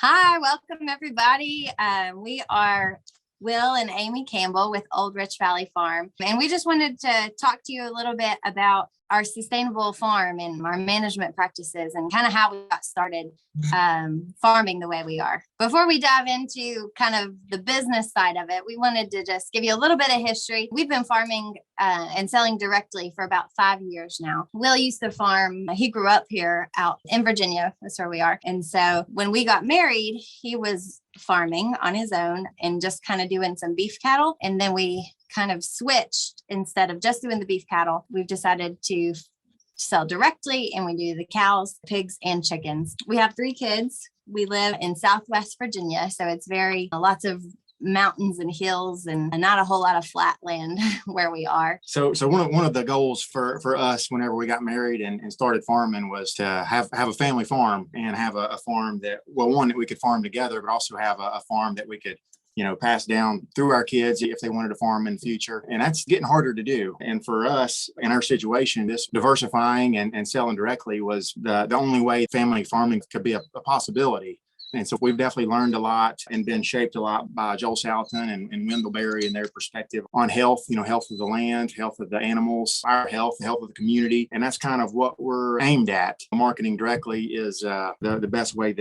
Hi, welcome everybody. We are Will and Amy Campbell with Old Rich Valley Farm, and we just wanted to talk to you a little bit about our sustainable farm and our management practices and kind of how we got started farming the way we are. Before we dive into kind of the business side of it, we wanted to just give you a little bit of history. We've been farming and selling directly for about 5 years now. Will used to farm. He grew up here out in Virginia. That's where we are. And so when we got married, he was farming on his own and just kind of doing some beef cattle. And then we kind of switched. Instead of just doing the beef cattle, we've decided to sell directly, and we do the cows, pigs, and chickens. We have 3 kids. We live in Southwest Virginia, so it's lots of mountains and hills and not a whole lot of flat land where we are. So one of the goals for us whenever we got married and started farming was to have a family farm and have a farm that, well, one that we could farm together, but also have a farm that we could pass down through our kids if they wanted to farm in the future. And that's getting harder to do. And for us in our situation, this diversifying and selling directly was the only way family farming could be a possibility. And so we've definitely learned a lot and been shaped a lot by Joel Salton and Wendell Berry and their perspective on health, health of the land, health of the animals, our health, the health of the community. And that's kind of what we're aimed at. Marketing directly is the best way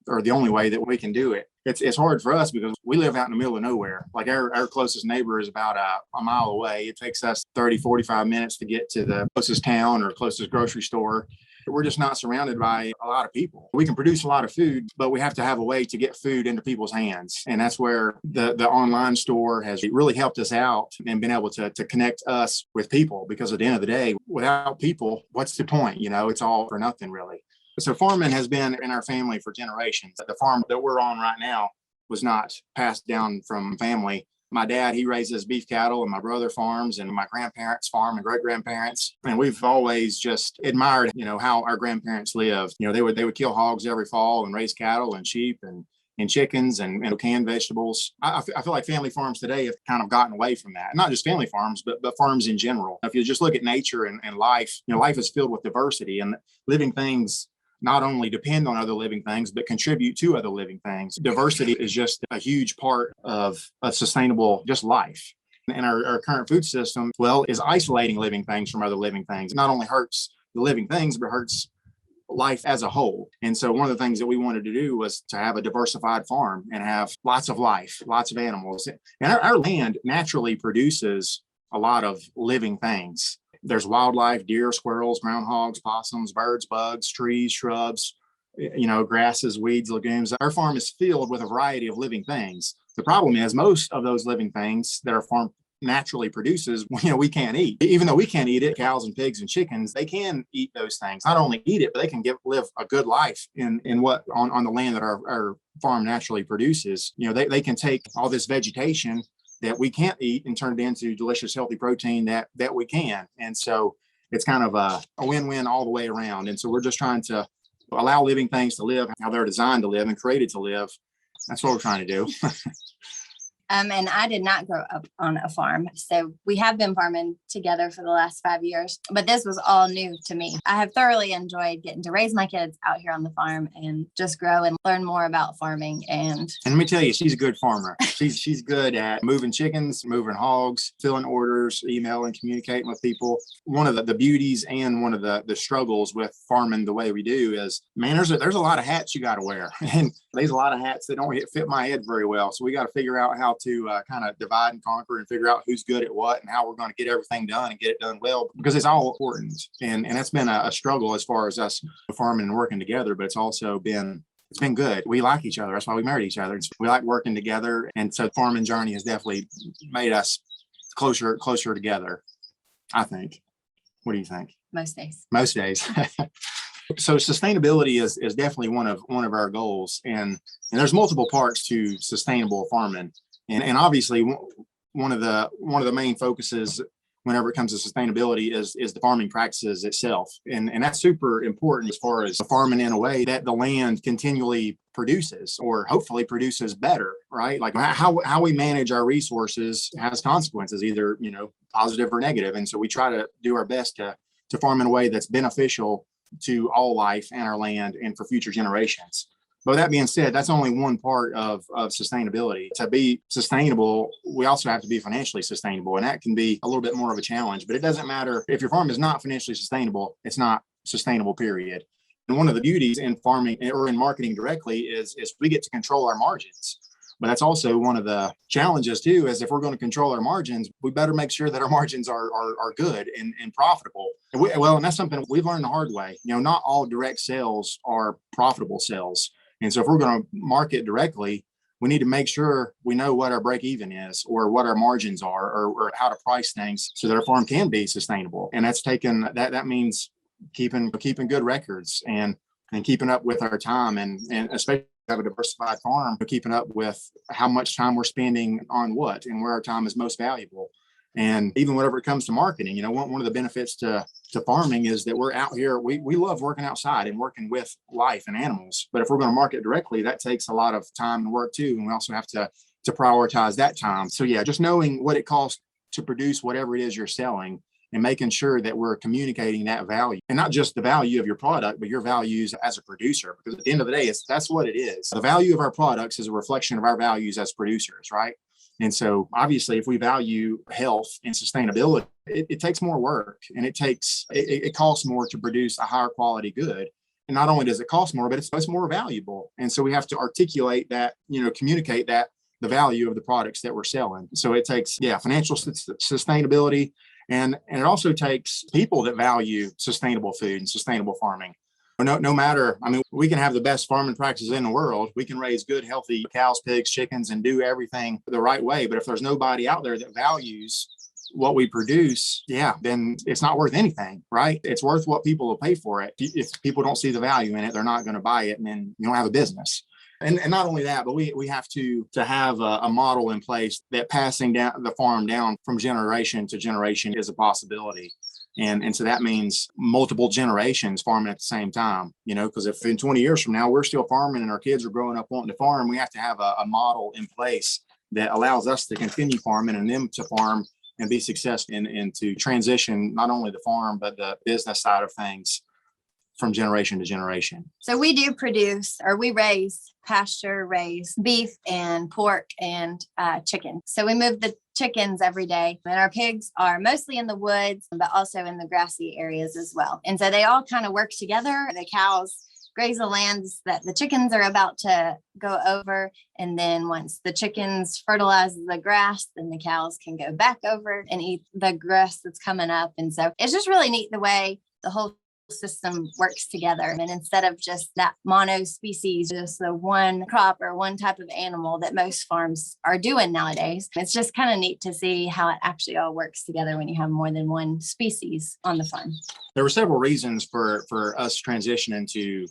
or the only way that we can do it. It's hard for us because we live out in the middle of nowhere. Like our closest neighbor is about a mile away. It takes us 30, 45 minutes to get to the closest town or closest grocery store. We're just not surrounded by a lot of people. We can produce a lot of food, but we have to have a way to get food into people's hands. And that's where the online store has really helped us out and been able to connect us with people, because at the end of the day, without people, what's the point? It's all for nothing, really. So farming has been in our family for generations. The farm that we're on right now was not passed down from family. My dad, he raises beef cattle, and my brother farms, and my grandparents farm and great grandparents. And we've always just admired, how our grandparents lived. They would kill hogs every fall and raise cattle and sheep and chickens and canned vegetables. I feel like family farms today have kind of gotten away from that. Not just family farms, but farms in general. If you just look at nature and life, life is filled with diversity, and living things not only depend on other living things, but contribute to other living things. Diversity is just a huge part of a sustainable just life. And our current food system, is isolating living things from other living things. It not only hurts the living things, but hurts life as a whole. And so one of the things that we wanted to do was to have a diversified farm and have lots of life, lots of animals. And our land naturally produces a lot of living things. There's wildlife, deer, squirrels, groundhogs, possums, birds, bugs, trees, shrubs, grasses, weeds, legumes. Our farm is filled with a variety of living things. The problem is most of those living things that our farm naturally produces, we can't eat. Even though we can't eat it, cows and pigs and chickens, they can eat those things. Not only eat it, but they can live a good life in what on the land that our farm naturally produces. They can take all this vegetation that we can't eat and turn it into delicious, healthy protein that we can. And so it's kind of a win-win all the way around. And so we're just trying to allow living things to live how they're designed to live and created to live. That's what we're trying to do. And I did not grow up on a farm. So we have been farming together for the last 5 years, but this was all new to me. I have thoroughly enjoyed getting to raise my kids out here on the farm and just grow and learn more about farming. And let me tell you, she's a good farmer. She's good at moving chickens, moving hogs, filling orders, emailing, communicating with people. One of the beauties and one of the struggles with farming the way we do is, man, there's a lot of hats you got to wear. And there's a lot of hats that don't fit my head very well. So we got to figure out how to kind of divide and conquer and figure out who's good at what and how we're going to get everything done and get it done well, because it's all important. And that's been a struggle as far as us farming and working together, but it's been good. We like each other. That's why we married each other. We like working together. And so the farming journey has definitely made us closer together, I think. What do you think? Most days. So sustainability is definitely one of our goals, and there's multiple parts to sustainable farming, and obviously one of the main focuses whenever it comes to sustainability is the farming practices itself, and that's super important as far as farming in a way that the land continually produces, or hopefully produces better, right? Like how we manage our resources has consequences, either positive or negative, and so we try to do our best to farm in a way that's beneficial to all life and our land and for future generations. But that being said, that's only one part of sustainability. To be sustainable, we also have to be financially sustainable. And that can be a little bit more of a challenge. But it doesn't matter if your farm is not financially sustainable, it's not sustainable, period. And one of the beauties in farming or in marketing directly is we get to control our margins. But that's also one of the challenges too, is if we're going to control our margins, we better make sure that our margins are good and profitable. And that's something we've learned the hard way. Not all direct sales are profitable sales. And so if we're going to market directly, we need to make sure we know what our break even is or what our margins are or how to price things so that our farm can be sustainable. And that means keeping good records and keeping up with our time and especially have a diversified farm, keeping up with how much time we're spending on what and where our time is most valuable. And even whenever it comes to marketing, one of the benefits to farming is that we're out here. We love working outside and working with life and animals. But if we're going to market directly, that takes a lot of time and work too. And we also have to prioritize that time. So yeah, just knowing what it costs to produce whatever it is you're selling and making sure that we're communicating that value, and not just the value of your product, but your values as a producer. Because at the end of the day, that's what it is. The value of our products is a reflection of our values as producers, right? And so obviously, if we value health and sustainability, it takes more work and it costs more to produce a higher quality good. And not only does it cost more, but it's more valuable. And so we have to articulate that, communicate that the value of the products that we're selling. So it takes, financial sustainability. And it also takes people that value sustainable food and sustainable farming. No matter, we can have the best farming practices in the world. We can raise good, healthy cows, pigs, chickens, and do everything the right way. But if there's nobody out there that values what we produce, then it's not worth anything, right? It's worth what people will pay for it. If people don't see the value in it, they're not going to buy it, and then you don't have a business. And not only that, but we have to have a model in place that passing down the farm down from generation to generation is a possibility. And so that means multiple generations farming at the same time, because if in 20 years from now, we're still farming and our kids are growing up wanting to farm, we have to have a model in place that allows us to continue farming and them to farm and be successful and to transition not only the farm, but the business side of things from generation to generation. So we do produce, or we raise pasture raised beef and pork and chicken. So we move the chickens every day, and our pigs are mostly in the woods, but also in the grassy areas as well. And so they all kind of work together. The cows graze the lands that the chickens are about to go over. And then once the chickens fertilize the grass, then the cows can go back over and eat the grass that's coming up. And so it's just really neat the way the whole system works together. And instead of just that mono species, just the one crop or one type of animal that most farms are doing nowadays, it's just kind of neat to see how it actually all works together when you have more than one species on the farm. There were several reasons for us transitioning to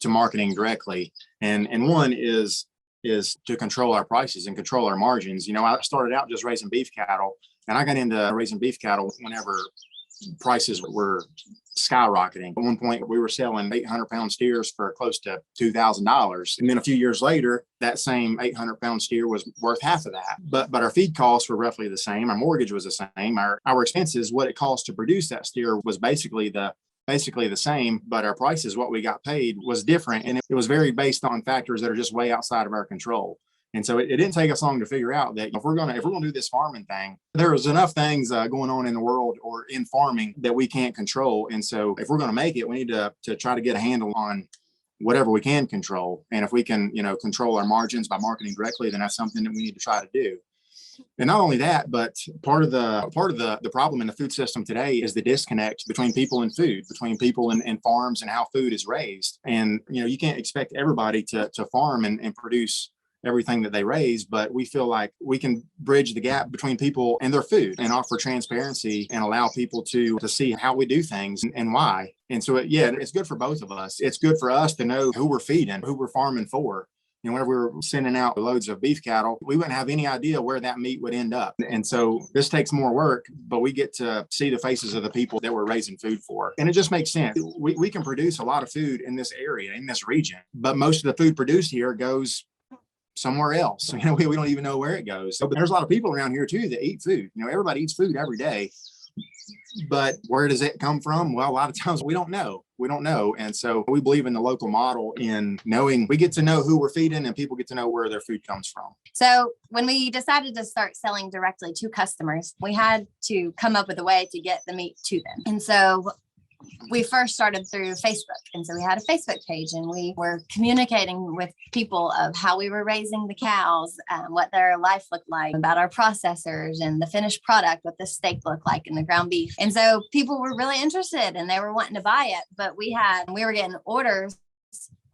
marketing directly. And one is to control our prices and control our margins. I started out just raising beef cattle, and I got into raising beef cattle whenever prices were skyrocketing. At one point, we were selling 800-pound steers for close to $2,000. And then a few years later, that same 800-pound steer was worth half of that. But our feed costs were roughly the same. Our mortgage was the same. Our expenses, what it cost to produce that steer, was basically the same, but our prices, what we got paid, was different. And it was very based on factors that are just way outside of our control. And so it didn't take us long to figure out that if we're gonna do this farming thing, there's enough things going on in the world or in farming that we can't control. And so if we're going to make it, we need to try to get a handle on whatever we can control. And if we can, control our margins by marketing directly, then that's something that we need to try to do. And not only that, but part of the problem in the food system today is the disconnect between people and food, between people and farms and how food is raised. And, you can't expect everybody to farm and produce everything that they raise, but we feel like we can bridge the gap between people and their food and offer transparency and allow people to see how we do things and why. And so, it's good for both of us. It's good for us to know who we're feeding, who we're farming for. Whenever we were sending out loads of beef cattle, we wouldn't have any idea where that meat would end up. And so this takes more work, but we get to see the faces of the people that we're raising food for. And it just makes sense. We can produce a lot of food in this area, in this region, but most of the food produced here goes somewhere else. We don't even know where it goes. So, but there's a lot of people around here too that eat food. Everybody eats food every day. But where does it come from? Well, a lot of times we don't know. We don't know. And so we believe in the local model in knowing we get to know who we're feeding and people get to know where their food comes from. So when we decided to start selling directly to customers, we had to come up with a way to get the meat to them. And so we first started through Facebook. And so we had a Facebook page and we were communicating with people of how we were raising the cows, what their life looked like, about our processors and the finished product, what the steak looked like and the ground beef. And so people were really interested and they were wanting to buy it, but we were getting orders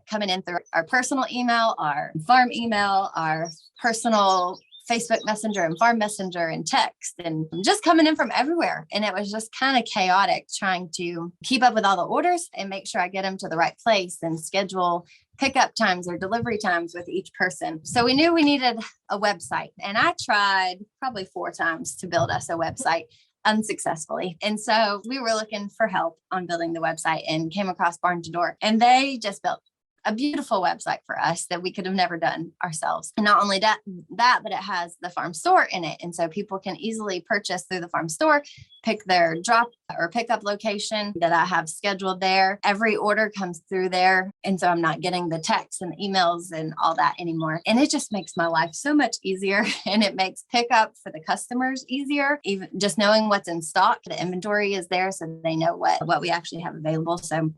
coming in through our personal email, our farm email, our personal Facebook Messenger and Farm Messenger and text, and just coming in from everywhere. And it was just kind of chaotic trying to keep up with all the orders and make sure I get them to the right place and schedule pickup times or delivery times with each person. So we knew we needed a website. And I tried probably 4 times to build us a website unsuccessfully. And so we were looking for help on building the website and came across Barn to Door. And they just built a beautiful website for us that we could have never done ourselves. And not only that, but it has the farm store in it. And so people can easily purchase through the farm store, pick their drop or pickup location that I have scheduled there. Every order comes through there. And so I'm not getting the texts and emails and all that anymore. And it just makes my life so much easier. And it makes pickup for the customers easier, even just knowing what's in stock. The inventory is there so they know what we actually have available. So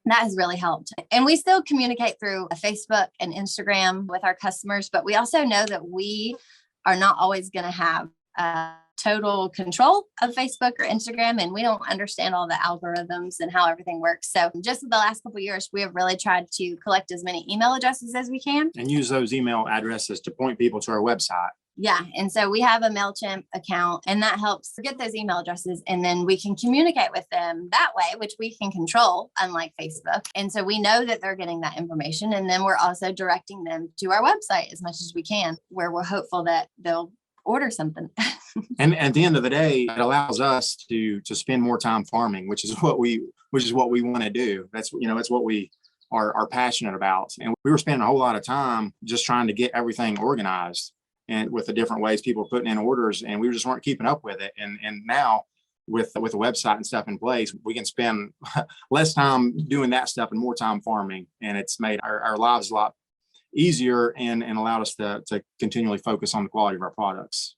that has really helped. And we still communicate through Facebook and Instagram with our customers, but we also know that we are not always going to have total control of Facebook or Instagram, and we don't understand all the algorithms and how everything works. So just in the last couple of years, we have really tried to collect as many email addresses as we can. And use those email addresses to point people to our website. Yeah. And so we have a MailChimp account and that helps get those email addresses. And then we can communicate with them that way, which we can control, unlike Facebook. And so we know that they're getting that information. And then we're also directing them to our website as much as we can, where we're hopeful that they'll order something. And at the end of the day, it allows us to spend more time farming, which is what we want to do. It's what we are passionate about. And we were spending a whole lot of time just trying to get everything organized and with the different ways people are putting in orders, and we just weren't keeping up with it. And now with the website and stuff in place, we can spend less time doing that stuff and more time farming. And it's made our lives a lot easier and allowed us to continually focus on the quality of our products.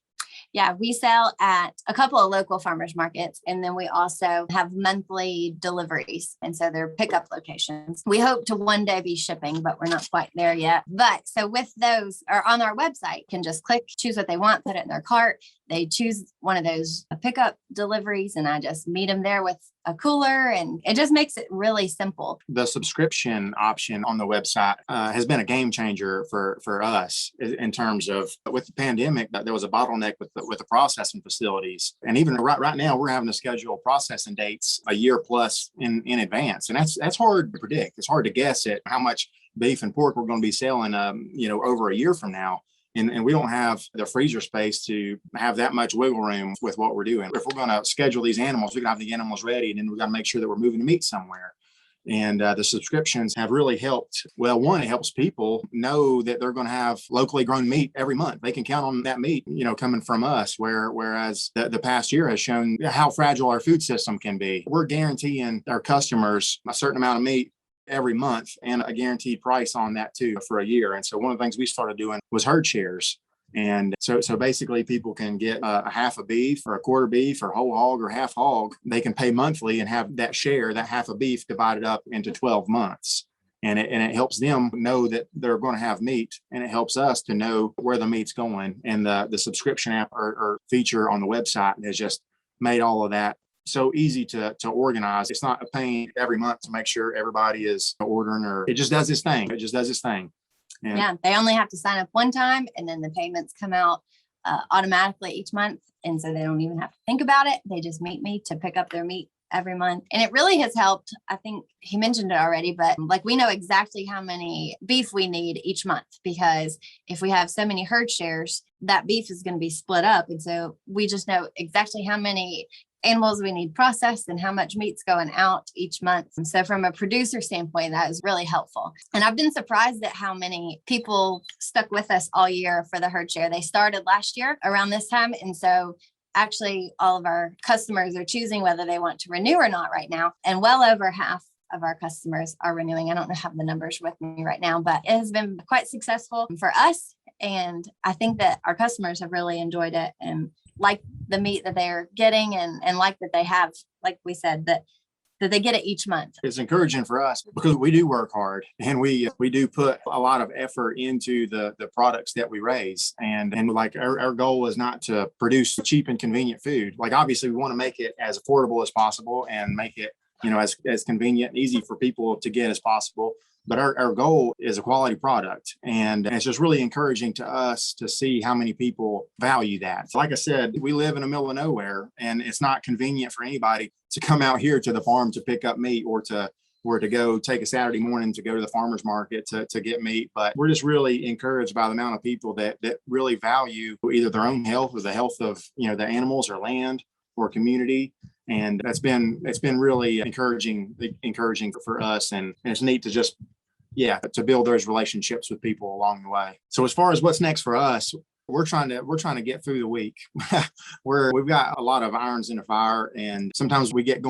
Yeah, we sell at a couple of local farmers markets, and then we also have monthly deliveries. And so they're pickup locations. We hope to one day be shipping, but we're not quite there yet. But so with those, or on our website, can just click, choose what they want, put it in their cart. They choose one of those pickup deliveries, and I just meet them there with a cooler, and it just makes it really simple. The subscription option on the website has been a game changer for us in terms of, with the pandemic, there was a bottleneck with the processing facilities. And even right now, we're having to schedule processing dates a year plus in advance. And that's hard to predict. It's hard to guess at how much beef and pork we're going to be selling, over a year from now. And we don't have the freezer space to have that much wiggle room with what we're doing. If we're going to schedule these animals, we got to have the animals ready, and then we got to make sure that we're moving the meat somewhere. And the subscriptions have really helped. Well, one, it helps people know that they're going to have locally grown meat every month. They can count on that meat, coming from us, whereas the past year has shown how fragile our food system can be. We're guaranteeing our customers a certain amount of meat every month and a guaranteed price on that too for a year. And so one of the things we started doing was herd shares. And so basically people can get a half a beef or a quarter beef or whole hog or half hog. They can pay monthly and have that share, that half a beef, divided up into 12 months. And it helps them know that they're going to have meat, and it helps us to know where the meat's going. And the subscription app or feature on the website has just made all of that so easy to organize. It's not a pain every month to make sure everybody is ordering, or it just does its thing. And yeah, they only have to sign up one time, and then the payments come out automatically each month. And so they don't even have to think about it. They just meet me to pick up their meat every month. And it really has helped. I think he mentioned it already, but we know exactly how many beef we need each month, because if we have so many herd shares, that beef is going to be split up. And so we just know exactly how many animals we need processed and how much meat's going out each month. And so from a producer standpoint, that is really helpful. And I've been surprised at how many people stuck with us all year for the herd share. They started last year around this time. And so actually all of our customers are choosing whether they want to renew or not right now. And well over half of our customers are renewing. I don't have the numbers with me right now, but it has been quite successful for us. And I think that our customers have really enjoyed it and like the meat that they're getting and like that they have, like we said, that they get it each month. It's encouraging for us because we do work hard and we do put a lot of effort into the products that we raise. And like our goal is not to produce cheap and convenient food. Like obviously we want to make it as affordable as possible and make it, as convenient and easy for people to get as possible. But our goal is a quality product. And it's just really encouraging to us to see how many people value that. Like I said, we live in the middle of nowhere and it's not convenient for anybody to come out here to the farm to pick up meat or to go take a Saturday morning to go to the farmer's market to get meat. But we're just really encouraged by the amount of people that really value either their own health or the health of, the animals or land or community. And it's been really encouraging for us. And it's neat to just, to build those relationships with people along the way. So as far as what's next for us, we're trying to get through the week. We've got a lot of irons in the fire, and sometimes we get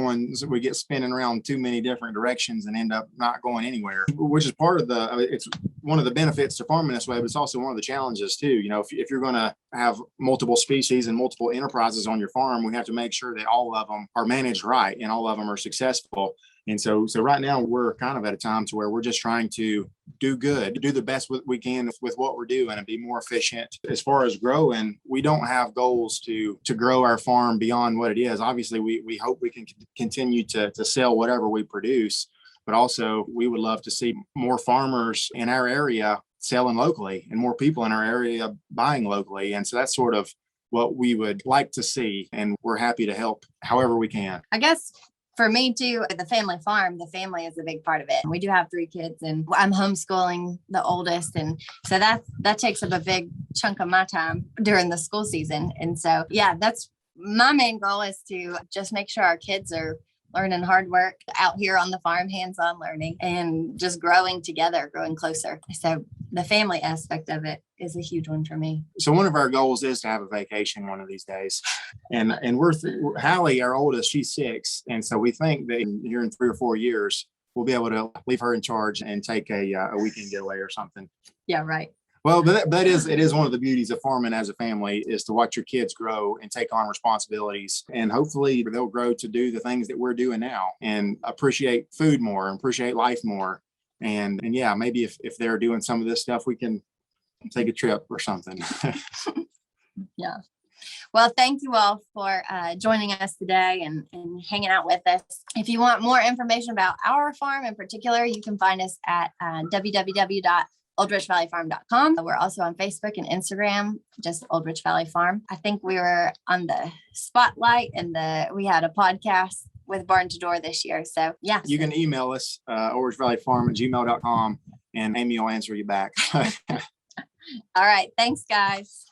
spinning around too many different directions and end up not going anywhere, which is part of it's one of the benefits to farming this way, but it's also one of the challenges too. If you're going to have multiple species and multiple enterprises on your farm, we have to make sure that all of them are managed right and all of them are successful. And so right now we're kind of at a time to where we're just trying to do the best we can with what we're doing and be more efficient. As far as growing, we don't have goals to grow our farm beyond what it is. Obviously, we hope we can continue to sell whatever we produce, but also we would love to see more farmers in our area selling locally and more people in our area buying locally. And so that's sort of what we would like to see. And we're happy to help however we can. I guess for me too, the family farm, the family is a big part of it. We do have 3 kids and I'm homeschooling the oldest. And so that takes up a big chunk of my time during the school season. And so, that's my main goal, is to just make sure our kids are learning hard work out here on the farm, hands-on learning, and just growing together, growing closer. So the family aspect of it is a huge one for me. So one of our goals is to have a vacation one of these days. And we're Hallie, our oldest, she's 6. And so we think that here in 3 or 4 years, we'll be able to leave her in charge and take a weekend getaway or something. Yeah, right. Well, but it is one of the beauties of farming as a family, is to watch your kids grow and take on responsibilities. And hopefully they'll grow to do the things that we're doing now and appreciate food more and appreciate life more. And maybe if they're doing some of this stuff, we can take a trip or something. Yeah. Well, thank you all for joining us today and hanging out with us. If you want more information about our farm in particular, you can find us at www.oldrichvalleyfarm.com. We're also on Facebook and Instagram, just Old Rich Valley Farm. I think we were on the Spotlight and we had a podcast with Barn to Door this year. So yeah. You can email us, oldrichvalleyfarm@gmail.com, and Amy will answer you back. All right. Thanks, guys.